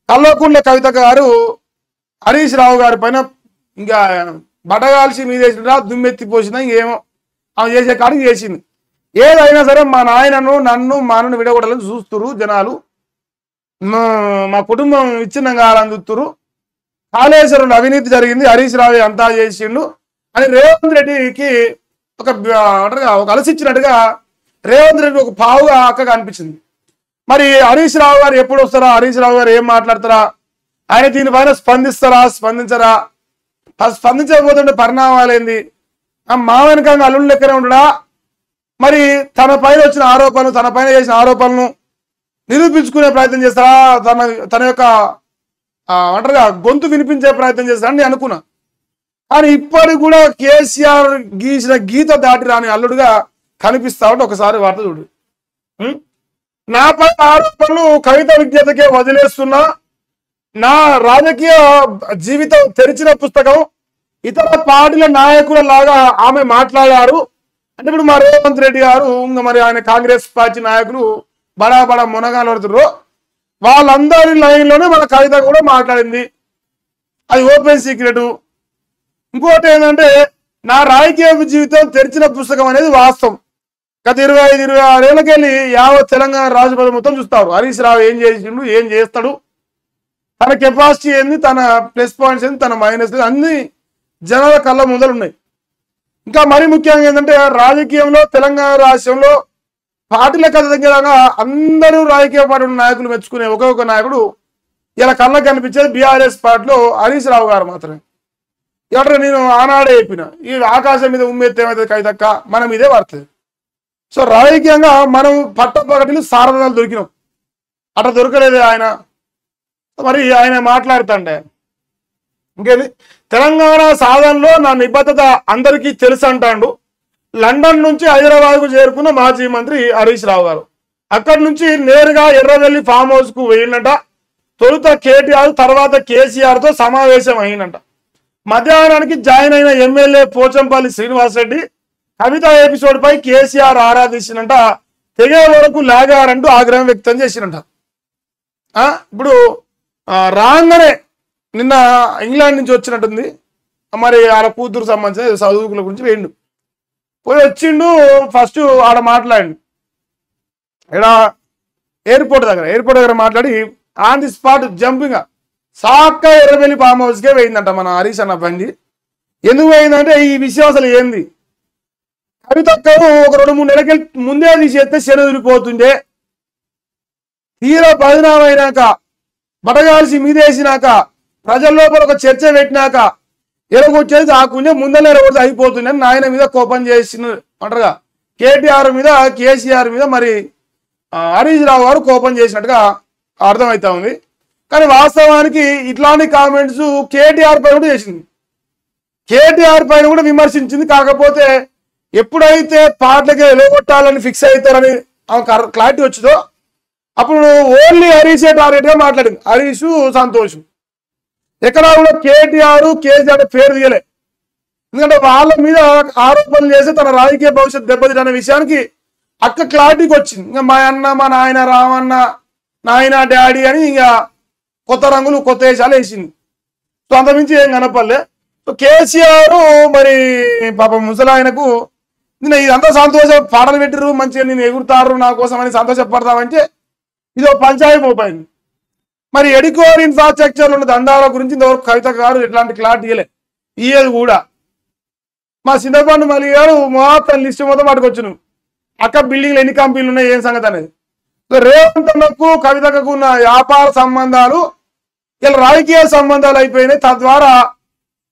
కల్వకుంట్ల కవిత గారు హరీష్ రావు గారి పైన ఇంకా బటగాల్సి మీదేసిన దుమ్మెత్తి పోసిన ఇంకేమో ఆమె చేసే కాడికి చేసింది. ఏదైనా సరే మా నాయనను నన్ను మా అన్నను విడగొడాలని చూస్తురు జనాలు, మా కుటుంబం విచ్ఛిన్నం కావాలని చూస్తురు, కాళేశ్వరంలో అవినీతి జరిగింది, హరీష్ రావు అంతా చేసిండు అని రేవంత్ రెడ్డికి ఒక అలసిచ్చినట్టుగా రేవంత్ రెడ్డి ఒక పావుగా అక్కగా అనిపించింది. మరి హరీష్ రావు గారు ఎప్పుడు వస్తారా, హరీష్ రావు గారు ఏం మాట్లాడతారా, ఆయన దీనిపైన స్పందిస్తారా స్పందించరా, స్పందించకపోతుంటే పరిణామాలు ఏంది, మా వెనకంగా అల్లుడు లెక్కనే ఉండడా, మరి తన పైన వచ్చిన ఆరోపణలు తన పైన చేసిన ఆరోపణలను నిరూపించుకునే ప్రయత్నం చేస్తారా, తన యొక్క అంటారుగా గొంతు వినిపించే ప్రయత్నం చేస్తారని నేను అనుకున్నా. కానీ ఇప్పటికి కూడా కేసీఆర్ గీసిన గీత దాటి రాని అల్లుడుగా కనిపిస్తా ఉంటే ఒకసారి వార్త చూడు. నాపై ఆరోపణలు కవిత విజ్ఞతకే వదిలేస్తున్నా, నా రాజకీయ జీవితం తెరిచిన పుస్తకం, ఇతర పార్టీల నాయకుల లాగా ఆమె మాట్లాడారు అంటే ఇప్పుడు మా రేవంత్ రెడ్డి గారు ఇంకా మరి ఆయన కాంగ్రెస్ పార్టీ నాయకులు బడా బడా మునగాలు పడుతుర్రు, వాళ్ళందరి లైన్లోనే మన కవిత కూడా మాట్లాడింది, అది ఓపెన్ సీక్రెట్. ఇంకోటి ఏంటంటే నా రాజకీయ జీవితం తెరిచిన పుస్తకం అనేది వాస్తవం. గత 25-26 ఏళ్ళకెళ్ళి యావత్ తెలంగాణ రాజపథం మొత్తం చూస్తారు. హరీష్ రావు ఏం చేసిండు, ఏం చేస్తాడు, తన కెపాసిటీ ఏంది, తన ప్లస్ పాయింట్స్ ఏంది, తన మైనస్ అన్ని జనాల కళ్ళ ముందలు ఉన్నాయి. ఇంకా మరీ ముఖ్యంగా ఏంటంటే రాజకీయంలో తెలంగాణ రాష్ట్రంలో పార్టీలకు అతీతంగా అందరూ రాజకీయ పార్టీ నాయకులు మెచ్చుకునే ఒక్కొక్క నాయకుడు ఇలా కళ్ళకు కనిపించేది బీఆర్ఎస్ పార్టీలో హరీష్ రావు గారు మాత్రమే. ఎవరు నేను ఆనాడే చెప్పిన, ఈ ఆకాశం మీద ఉమ్మెత్తే ఏమవుతుంది కవితక్క మన మీదే పడుతుంది. సో రాజకీయంగా మనం పట్టపగటిలు సారథాలు దొరికినాం, అట్లా దొరకలేదు ఆయన. మరి ఆయన మాట్లాడుతుండే ఇంకేది తెలంగాణ సాధనలో నా నిబద్ధత అందరికీ తెలుసు అంటాడు. లండన్ నుంచి హైదరాబాద్కు చేరుకున్న మాజీ మంత్రి హరీష్ రావు గారు అక్కడి నుంచి నేరుగా ఎర్రవెల్లి ఫామ్ హౌస్ కు పోయిందంట. తొలుత కేటీఆర్ తర్వాత కేసీఆర్ తో సమావేశం అయిందంట. మధ్యాహ్నానికి జాయిన్ అయిన ఎమ్మెల్యే పోచంపల్లి శ్రీనివాసరెడ్డి కవిత ఎపిసోడ్ పై కేసీఆర్ ఆరాధించినంట, తెగే వరకు లాగారంటూ ఆగ్రహం వ్యక్తం చేసినంట. ఇప్పుడు రాగానే నిన్న ఇంగ్లాండ్ నుంచి వచ్చినట్టుంది, మరి ఆడ కూతురు సంబంధించిన చదువుకుల గురించి వేయండు పోయి వచ్చిండు. ఫస్ట్ ఆడ మాట్లాడి ఇక్కడ ఎయిర్పోర్ట్ దగ్గర మాట్లాడి ఆన్ ది స్పాట్ జంపింగ్ సాక్క ఎర్రవెల్లి ఫామ్ హౌస్కే పోయిందంట మన హరీష్ అన్న బండి. ఎందుకు పోయిందంటే ఈ విషయం అసలు ఏంది, కవితక్కను ఒక 2-3 నెలలకి ముందే తీసేస్తే శనదిరిపోతుండే, తీరా పరిణామం అయినాక బటగాల్సి మీదేసినాక ప్రజల లోపల ఒక చర్చ పెట్టినాక ఎరగొచ్చేది కాకుండా ముందర ఎరగొడితే అయిపోతుంది అని నాయన మీద కోపం చేసిన అంటారుగా, కేటీఆర్ మీద కేసీఆర్ మీద మరి హరీష్ రావు గారు కోపం చేసినట్టుగా అర్థమవుతా ఉంది. కానీ వాస్తవానికి ఇట్లాంటి కామెంట్స్ కేటీఆర్ పైన కూడా చేసింది, కేటీఆర్ పైన కూడా విమర్శించింది. కాకపోతే ఎప్పుడైతే పార్టీలకి ఎలగొట్టాలని ఫిక్స్ అవుతారని క్లారిటీ వచ్చిందో అప్పుడు ఓన్లీ హరీషే టార్గెట్ గా మాట్లాడింది. హరీష్ సంతోషం ఎక్కడా కూడా కేటీఆర్ కేసీఆర్ పేరు తీయలే. ఎందుకంటే వాళ్ళ మీద ఆరోపణలు చేసి తన రాజకీయ భవిష్యత్తు దెబ్బతిన్న అనే విషయానికి అక్క క్లారిటీకి వచ్చింది. ఇంకా మా అన్న మా నాయన రామన్న నాయన డాడీ అని ఇంకా కొత్త రంగులు కొత్త వేషాలు వేసింది. సో అంతమించి ఏం కనపడలే. సో కేసీఆర్ మరి పాప ముసలాయనకు నేను ఇదంతా సంతోషం పాటలు పెట్టిరు మంచిగా నేను ఎగురుతారు నా కోసం అని సంతోషపడతామంటే ఇది ఒక పంచాయతీ పోయింది. మరి ఎడికోర్ ఇన్ఫ్రాస్ట్రక్చర్ ఉన్న దండాల గురించి ఇంతవరకు కవిత గారు ఎట్లాంటి క్లారిటీ ఇయ్యేది కూడా. మా సింధపండు మల్లి గారు మొత్తం లిస్ట్ మొత్తం పట్టుకొచ్చును అక్క బిల్డింగ్లు ఎన్ని కంపెనీలు ఉన్నాయి ఏం సంగతి అనేది. రేవంత్ అన్నకు కవితకు ఉన్న వ్యాపార సంబంధాలు ఇలా రాజకీయ సంబంధాలు అయిపోయినాయి. తద్వారా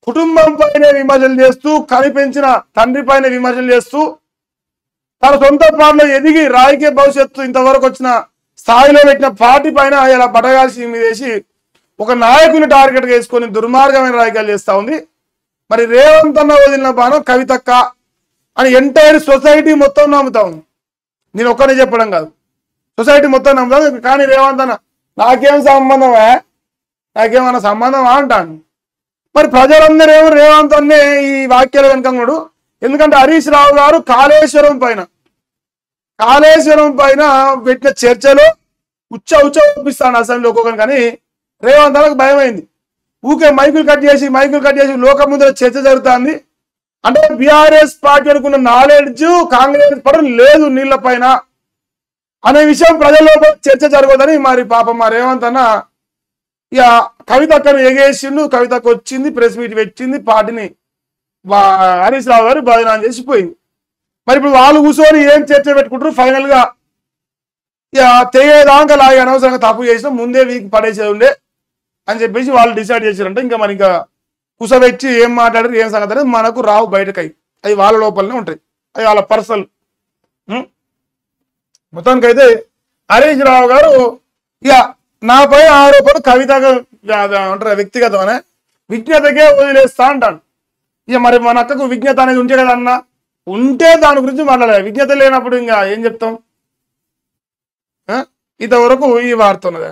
కుటుంబం పైన విమర్శలు చేస్తూ కనిపించిన తండ్రి పైన విమర్శలు చేస్తూ తన సొంత పార్టీలో ఎదిగి రాజకీయ భవిష్యత్తు ఇంతవరకు వచ్చిన స్థాయిలో పెట్టిన పార్టీ పైన ఇలా బటగాల్సి మీదేసి ఒక నాయకుని టార్గెట్ వేసుకొని దుర్మార్గమైన రాజకీయాలు చేస్తా ఉంది. మరి రేవంత్ అన్న వదిలిన బాణం కవితక్క అని ఎంటైర్ సొసైటీ మొత్తం నమ్ముతా ఉంది. నేను ఒక్కనే చెప్పడం కాదు, సొసైటీ మొత్తం నమ్ముతాను. కానీ రేవంత్ అన్న నాకేం సంబంధమా, నాకేమన్నా సంబంధమా అంటాను. మరి ప్రజలందరేమో రేవంత్ అన్నే ఈ వాక్యాలు వెనుకన్నాడు. ఎందుకంటే హరీష్ రావు గారు కాళేశ్వరం పైన పెట్టిన చర్చలో ఉచ్చ ఒప్పిస్తాను అసెంబ్లీ ఒక్కొక్కరు. కానీ రేవంత్ అన్నకు భయం అయింది. ఊకే మైకులు కట్ చేసి లోకం ముందు చర్చ జరుగుతుంది. అంటే బీఆర్ఎస్ పార్టీ అనుకున్న నాలెడ్జ్ కాంగ్రెస్ పార్టీ లేదు నీళ్ల పైన అనే విషయం ప్రజల్లో చర్చ జరగదని మరి పాపం మా రేవంత్ అన్న ఇక కవితక్కను ఎగేసిండు. కవితకు వచ్చింది, ప్రెస్ మీట్ వచ్చింది, పార్టీని హరీష్ రావు గారు బదనాం చేసిపోయింది. మరి ఇప్పుడు వాళ్ళు కూర్చొని ఏం చర్చ పెట్టుకుంటారు? ఫైనల్ గా ఇక తెగేదాకా లాగే అనవసరంగా తప్పు చేసినా ముందే వీక్ పడేసేది ఉండే అని చెప్పేసి వాళ్ళు డిసైడ్ చేశారంటే ఇంకా మరి ఇంకా కుసబెచ్చి ఏం మాట్లాడారు ఏం సంగతి అనేది మనకు రావు బయటకై, అవి వాళ్ళ లోపలనే ఉంటాయి, అవి వాళ్ళ పర్సనల్. మొత్తానికైతే హరీష్ రావు గారు ఇక నాపై ఆరోపణ కవితగా అంటారు వ్యక్తిగతమనే విజ్ఞతకే వదిలేస్తా అంటాను. ఇక మరి మన అక్కకు విజ్ఞత అనేది ఉంటే కదా అన్న, ఉంటే దాని గురించి మాట్లాడాలి. విజ్ఞత లేనప్పుడు ఇంకా ఏం చెప్తాం? ఇంతవరకు ఈ వార్త ఉన్నది.